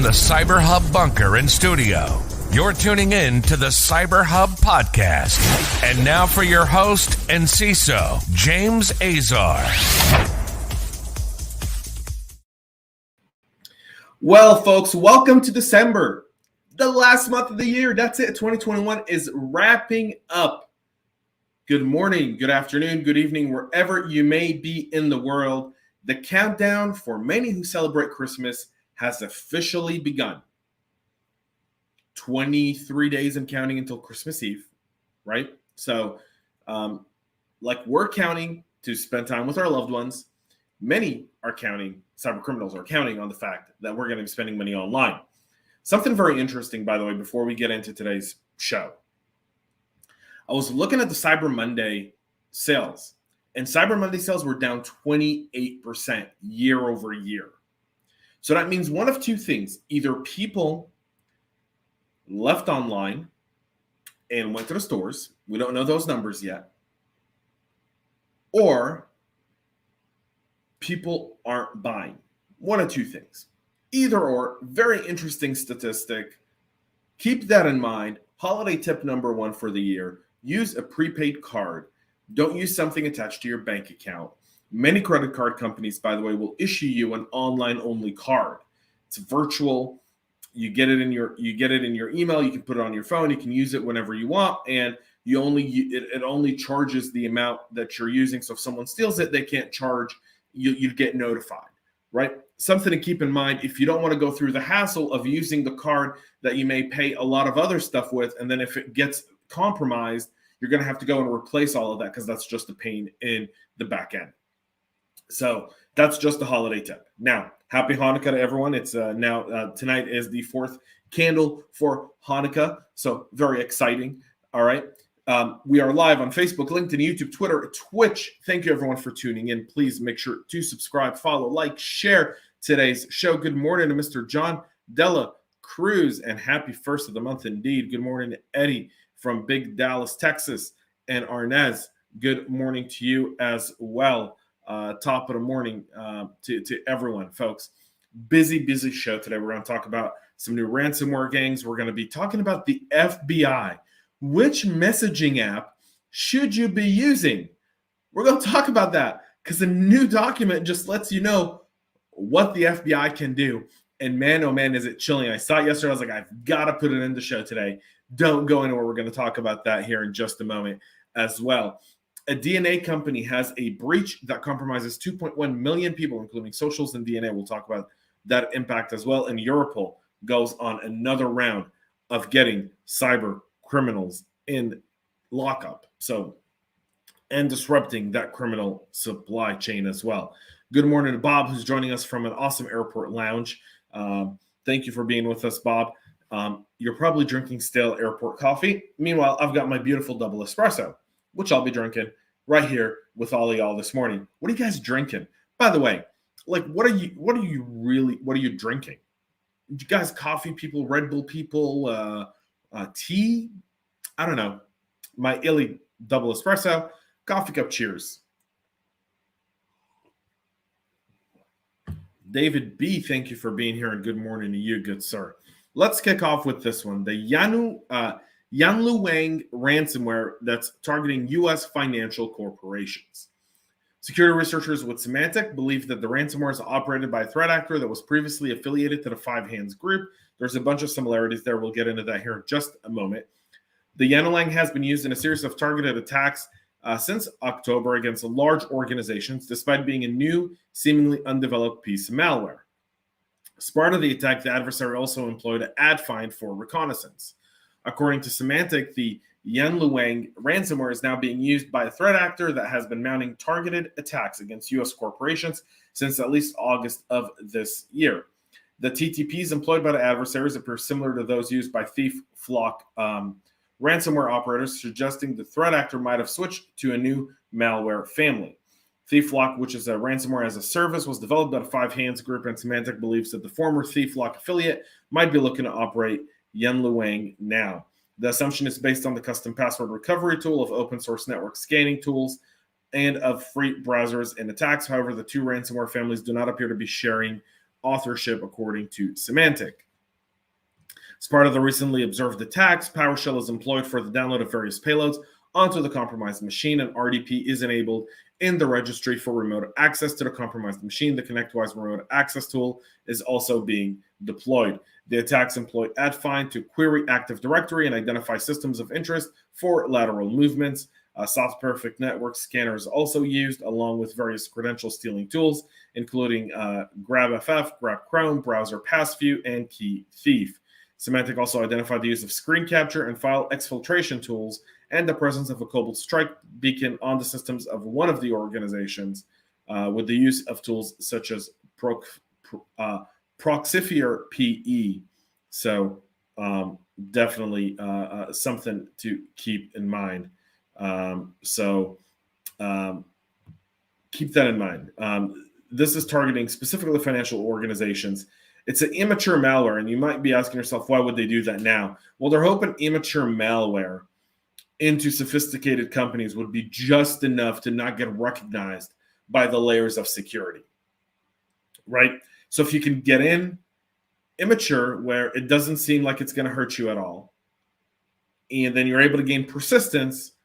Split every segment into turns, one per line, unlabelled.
the CyberHub bunker and studio, you're tuning in to the CyberHub podcast. And now for your host and CISO, James Azar.
Well, folks, welcome to December, the last month of the year. That's it. 2021 is wrapping up. Good morning, good afternoon, good evening, wherever you may be in the world. The countdown for many who celebrate Christmas has officially begun. 23 days and counting until Christmas Eve, right? So, like we're counting to spend time with our loved ones, many are counting, cyber criminals are counting on the fact that we're going to be spending money online. Something very interesting, by the way, before we get into today's show. I was looking at the Cyber Monday sales, and Cyber Monday sales were down 28% year over year. So that means one of two things. Either people left online and went to the stores. We don't know those numbers yet. Or people aren't buying. One of two things. Either or, very interesting statistic. Keep that in mind. Holiday tip number one for the year. Use a prepaid card. Don't use something attached to your bank account. Many credit card companies, by the way, will issue you an online-only card. It's virtual. You get it in your email. You can put it on your phone. You can use it whenever you want, and it only charges the amount that you're using. So if someone steals it, they can't charge. You get notified, right? Something to keep in mind if you don't want to go through the hassle of using the card that you may pay a lot of other stuff with, and then if it gets compromised, you're going to have to go and replace all of that because that's just a pain in the back end. So that's just a holiday tip. Now, happy Hanukkah to everyone. It's tonight is the fourth candle for Hanukkah. So very exciting. All right. We are live on Facebook, LinkedIn, YouTube, Twitter, Twitch. Thank you, everyone, for tuning in. Please make sure to subscribe, follow, like, share today's show. Good morning to Mr. John Della Cruz, and happy first of the month indeed. Good morning to Eddie from Big Dallas, Texas, and Arnez. Good morning to you as well. Top of the morning to everyone, folks. Busy show today. We're going to talk about some new ransomware gangs. We're going to be talking about the FBI. Which messaging app should you be using? We're going to talk about that because the new document just lets you know what the FBI can do. And man, oh man, is it chilling. I saw it yesterday. I was like, I've got to put it in the show today. Don't go anywhere. We're going to talk about that here in just a moment as well. A DNA company has a breach that compromises 2.1 million people, including socials and DNA. We'll talk about that impact as well. And Europol goes on another round of getting cyber criminals in lockup. So, and disrupting that criminal supply chain as well. Good morning to Bob, who's joining us from an awesome airport lounge. Thank you for being with us, Bob. You're probably drinking stale airport coffee. Meanwhile, I've got my beautiful double espresso, which I'll be drinking right here with all of y'all this morning. What are you guys drinking? By the way, like, what are you drinking? You guys coffee people, Red Bull people, tea? I don't know. My Illy double espresso, coffee cup, cheers. David B., thank you for being here, and good morning to you, good sir. Let's kick off with this one. The Yanluowang ransomware that's targeting U.S. financial corporations. Security researchers with Symantec believe that the ransomware is operated by a threat actor that was previously affiliated to the Five Hands group. There's a bunch of similarities there. We'll get into that here in just a moment. The Yanluowang has been used in a series of targeted attacks since October against large organizations, despite being a new, seemingly undeveloped piece of malware. As part of the attack, the adversary also employed an ad find for reconnaissance. According to Symantec, the Yanluowang ransomware is now being used by a threat actor that has been mounting targeted attacks against U.S. corporations since at least August of this year. The TTPs employed by the adversaries appear similar to those used by Thief Flock ransomware operators, suggesting the threat actor might have switched to a new malware family. ThiefLock, which is a ransomware as a service, was developed by the Five Hands group, and Symantec believes that the former ThiefLock affiliate might be looking to operate Yanluowang now. The assumption is based on the custom password recovery tool of open source network scanning tools and of free browsers and attacks. However, the two ransomware families do not appear to be sharing authorship, according to Symantec. As part of the recently observed attacks, PowerShell is employed for the download of various payloads onto the compromised machine, and RDP is enabled in the registry for remote access to the compromised machine. The ConnectWise remote access tool is also being deployed. The attacks employ @find to query Active Directory and identify systems of interest for lateral movements. Soft-perfect network scanner is also used, along with various credential stealing tools, including GrabFF, GrabChrome, Browser Passview, and Key Thief. Symantec also identified the use of screen capture and file exfiltration tools and the presence of a Cobalt Strike beacon on the systems of one of the organizations, with the use of tools such as Proxifier PE. So definitely something to keep in mind. Keep that in mind. This is targeting specifically financial organizations. It's an immature malware, and you might be asking yourself, why would they do that now? Well, they're hoping immature malware into sophisticated companies would be just enough to not get recognized by the layers of security, right? So if you can get in immature, where it doesn't seem like it's going to hurt you at all, and then you're able to gain persistence,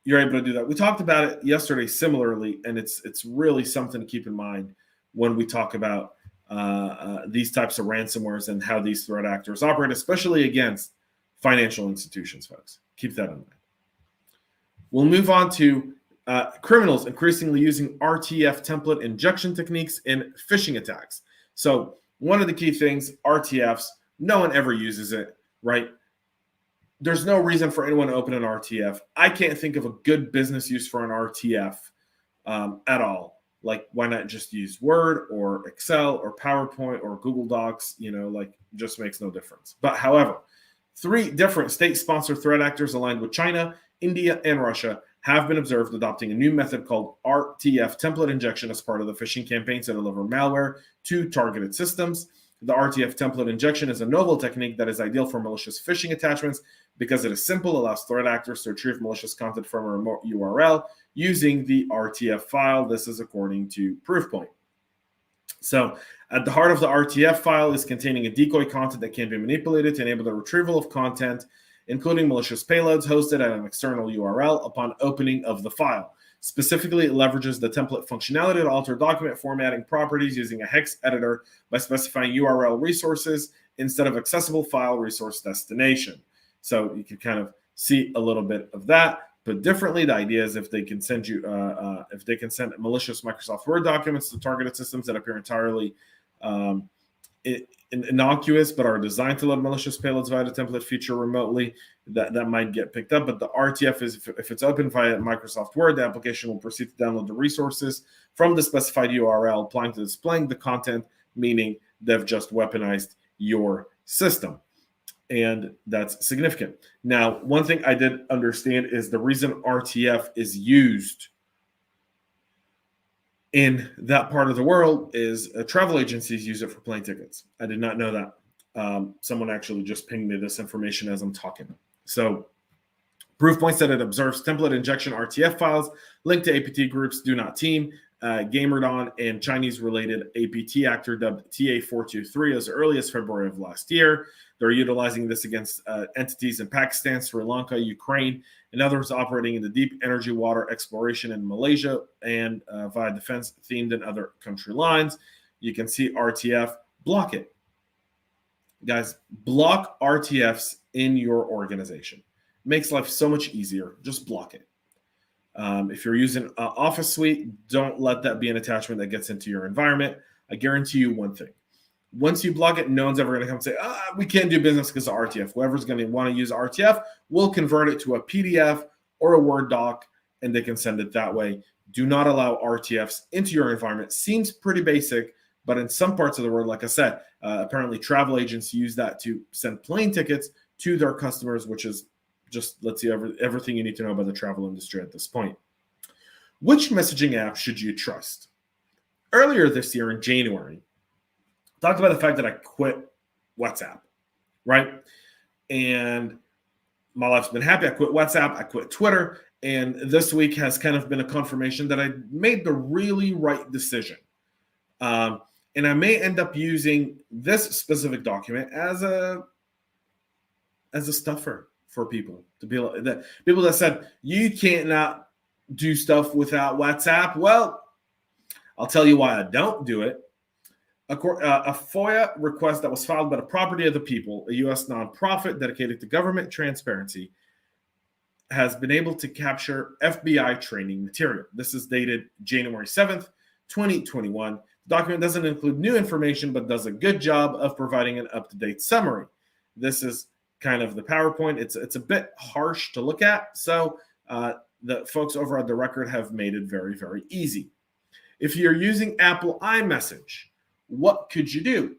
you're able to do that. We talked about it yesterday similarly, and it's really something to keep in mind when we talk about these types of ransomwares and how these threat actors operate, especially against financial institutions, folks. Keep that in mind. We'll move on to criminals increasingly using RTF template injection techniques in phishing attacks. So one of the key things, RTFs, no one ever uses it, right? There's no reason for anyone to open an RTF. I can't think of a good business use for an RTF at all. Like, why not just use Word or Excel or PowerPoint or Google Docs? Just makes no difference. But however, 3 different state-sponsored threat actors aligned with China, India, and Russia have been observed adopting a new method called RTF Template Injection as part of the phishing campaigns to deliver malware to targeted systems. The RTF Template Injection is a novel technique that is ideal for malicious phishing attachments because it is simple, allows threat actors to retrieve malicious content from a remote URL using the RTF file. This is according to Proofpoint. So at the heart of the RTF file is containing a decoy content that can be manipulated to enable the retrieval of content, including malicious payloads hosted at an external URL upon opening of the file. Specifically, it leverages the template functionality to alter document formatting properties using a hex editor by specifying URL resources instead of accessible file resource destination. So you can kind of see a little bit of that. But differently, the idea is if they can send you, if they can send malicious Microsoft Word documents to targeted systems that appear entirely innocuous but are designed to load malicious payloads via the template feature remotely, that might get picked up. But the RTF is, if it's open via Microsoft Word, the application will proceed to download the resources from the specified URL, applying to displaying the content, meaning they've just weaponized your system. And that's significant. Now, one thing I did understand is the reason RTF is used in that part of the world is travel agencies use it for plane tickets. I did not know that. Someone actually just pinged me this information as I'm talking. So Proofpoint said it observes template injection RTF files linked to APT groups Do Not Team, Gamerdon, and Chinese-related APT actor dubbed TA423 as early as February of last year. They're utilizing this against entities in Pakistan, Sri Lanka, Ukraine, and others operating in the deep energy water exploration in Malaysia and via defense themed and other country lines. You can see RTF. Block it. Guys, block RTFs in your organization. Makes life so much easier. Just block it. If you're using Office Suite, don't let that be an attachment that gets into your environment. I guarantee you one thing. Once you block it, no one's ever going to come and say, we can't do business because of RTF. Whoever's going to want to use RTF will convert it to a PDF or a Word doc, and they can send it that way. Do not allow RTFs into your environment. Seems pretty basic, but in some parts of the world, like I said, apparently travel agents use that to send plane tickets to their customers, which is just lets you everything you need to know about the travel industry at this point. Which messaging app should you trust? Earlier this year in January, I talked about the fact that I quit WhatsApp, right? And my life's been happy. I quit WhatsApp. I quit Twitter. And this week has kind of been a confirmation that I made the really right decision. And I may end up using this specific document as a as a stuffer for people to be like that. People that said you can't not do stuff without WhatsApp. Well, I'll tell you why I don't do it. A FOIA request that was filed by the Property of the People, a U.S. nonprofit dedicated to government transparency, has been able to capture FBI training material. This is dated January 7th, 2021. The document doesn't include new information, but does a good job of providing an up-to-date summary. This is kind of the PowerPoint. It's a bit harsh to look at, so the folks over at The Record have made it very, very easy. If you're using Apple iMessage, what could you do?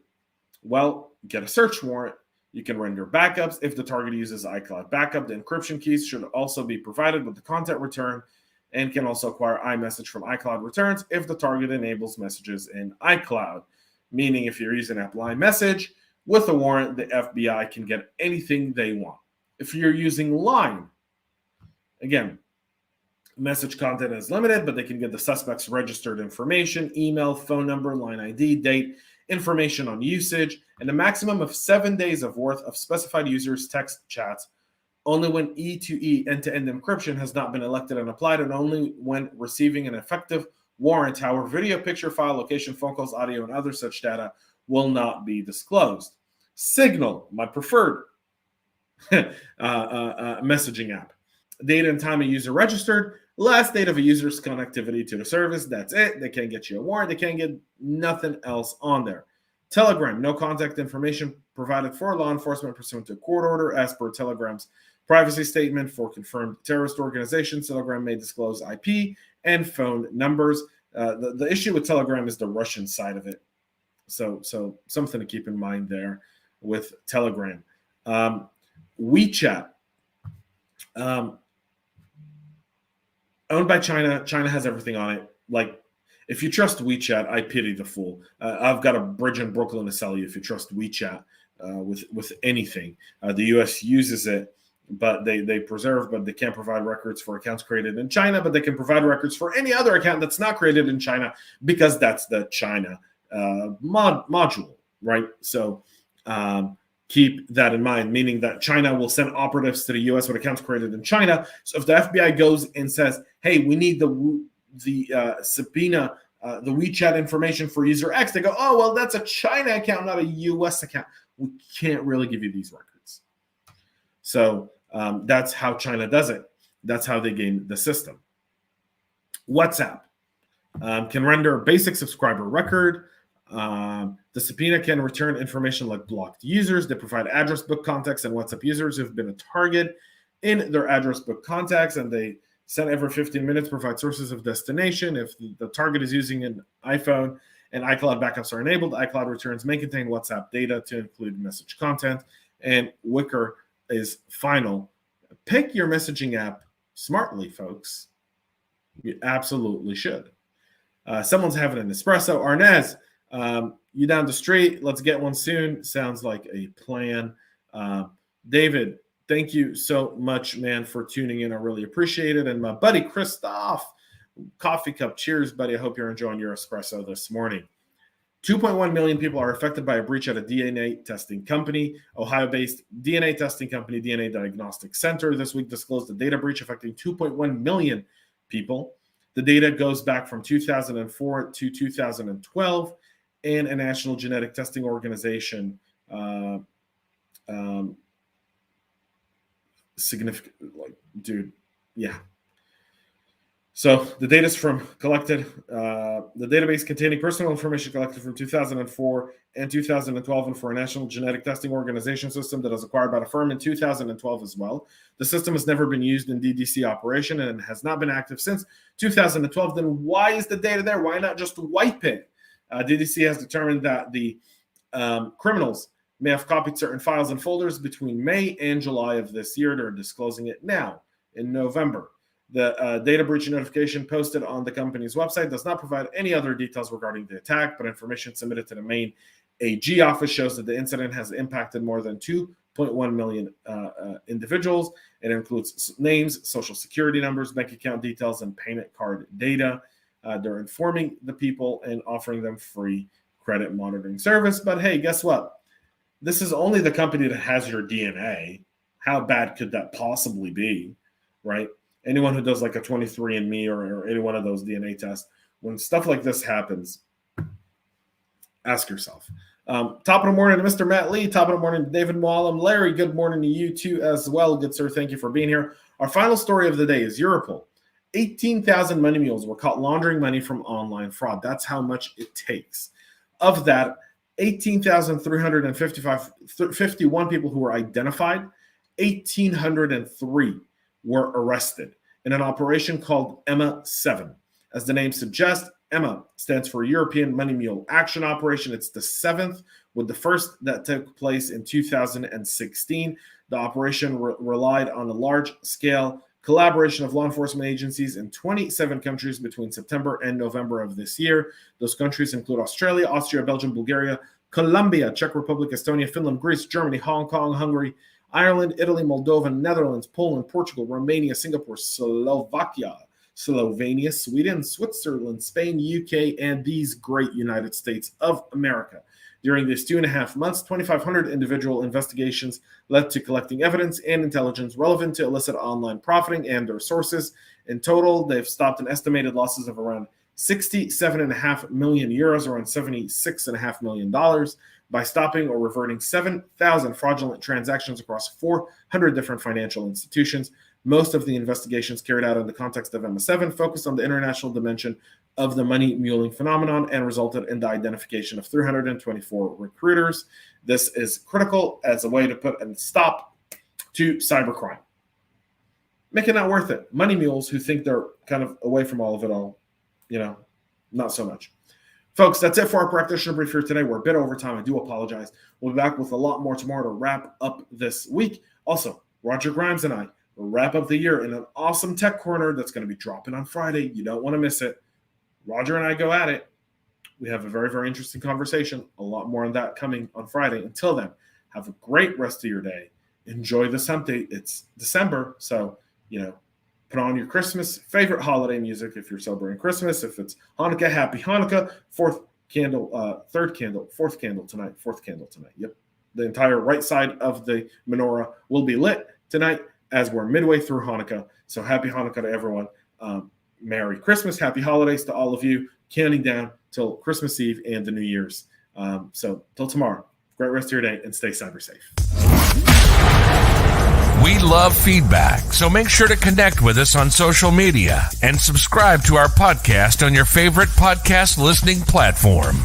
Well, get a search warrant. You can render backups. If the target uses iCloud backup, the encryption keys should also be provided with the content return, and can also acquire iMessage from iCloud returns if the target enables messages in iCloud. Meaning if you're using Apple iMessage, with a warrant, the FBI can get anything they want. If you're using Line, again, message content is limited, but they can get the suspect's registered information, email, phone number, line ID, date, information on usage, and a maximum of 7 days of worth of specified users' text chats, only when E2E end-to-end encryption has not been elected and applied, and only when receiving an effective warrant. However, video, picture, file, location, phone calls, audio, and other such data will not be disclosed. Signal, my preferred messaging app. Date and time a user registered, last date of a user's connectivity to the service. That's it. They can't get you a warrant. They can't get nothing else on there. Telegram, no contact information provided for law enforcement pursuant to a court order. As per Telegram's privacy statement for confirmed terrorist organizations, Telegram may disclose IP and phone numbers. The issue with Telegram is the Russian side of it. So something to keep in mind there with Telegram. WeChat. Owned by China. China has everything on it. Like, if you trust WeChat, I pity the fool. I've got a bridge in Brooklyn to sell you if you trust WeChat with anything. The U.S. uses it, but they preserve, but they can't provide records for accounts created in China, but they can provide records for any other account that's not created in China because that's the China module, right? So keep that in mind, meaning that China will send operatives to the U.S. with accounts created in China. So if the FBI goes and says, hey, we need the subpoena, the WeChat information for user X, they go, oh, well, that's a China account, not a U.S. account. We can't really give you these records. So that's how China does it. That's how they game the system. WhatsApp can render a basic subscriber record. The subpoena can return information like blocked users. They provide address book contacts and WhatsApp users who've been a target in their address book contacts, and they send every 15 minutes, provide sources of destination. If the target is using an iPhone and iCloud backups are enabled, iCloud returns may contain WhatsApp data to include message content. And Wicker is final. Pick your messaging app smartly, folks. You absolutely should. Someone's having an espresso. Arnez, you down the street? Let's get one soon. Sounds like a plan. David, thank you so much, man, for tuning in. I really appreciate it. And my buddy Christoph, coffee cup. Cheers, buddy. I hope you're enjoying your espresso this morning. 2.1 million people are affected by a breach at a DNA testing company. Ohio-based DNA testing company, DNA Diagnostic Center, this week disclosed a data breach affecting 2.1 million people. The data goes back from 2004 to 2012, and a national genetic testing organization significant, like, dude, yeah. So the data is from collected, the database containing personal information collected from 2004 and 2012, and for a national genetic testing organization system that was acquired by the firm in 2012 as well. The system has never been used in DDC operation and has not been active since 2012. Then why is the data there? Why not just wipe it? DDC has determined that the criminals may have copied certain files and folders between May and July of this year. They're disclosing it now in November. The data breach notification posted on the company's website does not provide any other details regarding the attack, but information submitted to the main AG office shows that the incident has impacted more than 2.1 million individuals. It includes names, social security numbers, bank account details, and payment card data. They're informing the people and offering them free credit monitoring service. But hey, guess what? This is only the company that has your DNA. how bad could that possibly be, right? Anyone who does like a 23andMe or any one of those DNA tests, when stuff like this happens, ask yourself. Top of the morning to Mr. Matt Lee. Top of the morning to David Mwallam. Larry, good morning to you too as well. Good sir, thank you for being here. Our final story of the day is Europol. 18,000 money mules were caught laundering money from online fraud. That's how much it takes. Of that, 18,351 people who were identified, 1,803 were arrested in an operation called EMMA 7. As the name suggests, EMMA stands for European Money Mule Action Operation. It's the 7th, with the first that took place in 2016. The operation relied on a large-scale collaboration of law enforcement agencies in 27 countries between September and November of this year. Those countries include Australia, Austria, Belgium, Bulgaria, Colombia, Czech Republic, Estonia, Finland, Greece, Germany, Hong Kong, Hungary, Ireland, Italy, Moldova, Netherlands, Poland, Portugal, Romania, Singapore, Slovakia, Slovenia, Sweden, Switzerland, Spain, UK, and these great United States of America. During these 2.5 months, 2,500 individual investigations led to collecting evidence and intelligence relevant to illicit online profiting and their sources. In total, they've stopped an estimated losses of around 67.5 million euros, around $76.5 million, by stopping or reverting 7,000 fraudulent transactions across 400 different financial institutions. Most of the investigations carried out in the context of EMMA 7 focused on the international dimension of the money muling phenomenon and resulted in the identification of 324 recruiters. This is critical as a way to put a stop to cybercrime. Making that worth it. Money mules who think they're kind of away from all of it all, not so much. Folks, that's it for our practitioner brief here today. We're a bit over time. I do apologize. We'll be back with a lot more tomorrow to wrap up this week. Also, Roger Grimes and I will wrap up the year in an awesome tech corner that's going to be dropping on Friday. You don't want to miss it. Roger and I go at it. We have a very, very interesting conversation. A lot more on that coming on Friday. Until then, have a great rest of your day. Enjoy this hump day. It's December, so, put on your Christmas favorite holiday music if you're celebrating Christmas. If it's Hanukkah, happy Hanukkah. Fourth candle tonight. Yep. The entire right side of the menorah will be lit tonight as we're midway through Hanukkah. So happy Hanukkah to everyone. Merry Christmas. Happy holidays to all of you. Counting down till Christmas Eve and the New Year's. So till tomorrow, great rest of your day and stay cyber safe.
We love feedback, so make sure to connect with us on social media and subscribe to our podcast on your favorite podcast listening platform.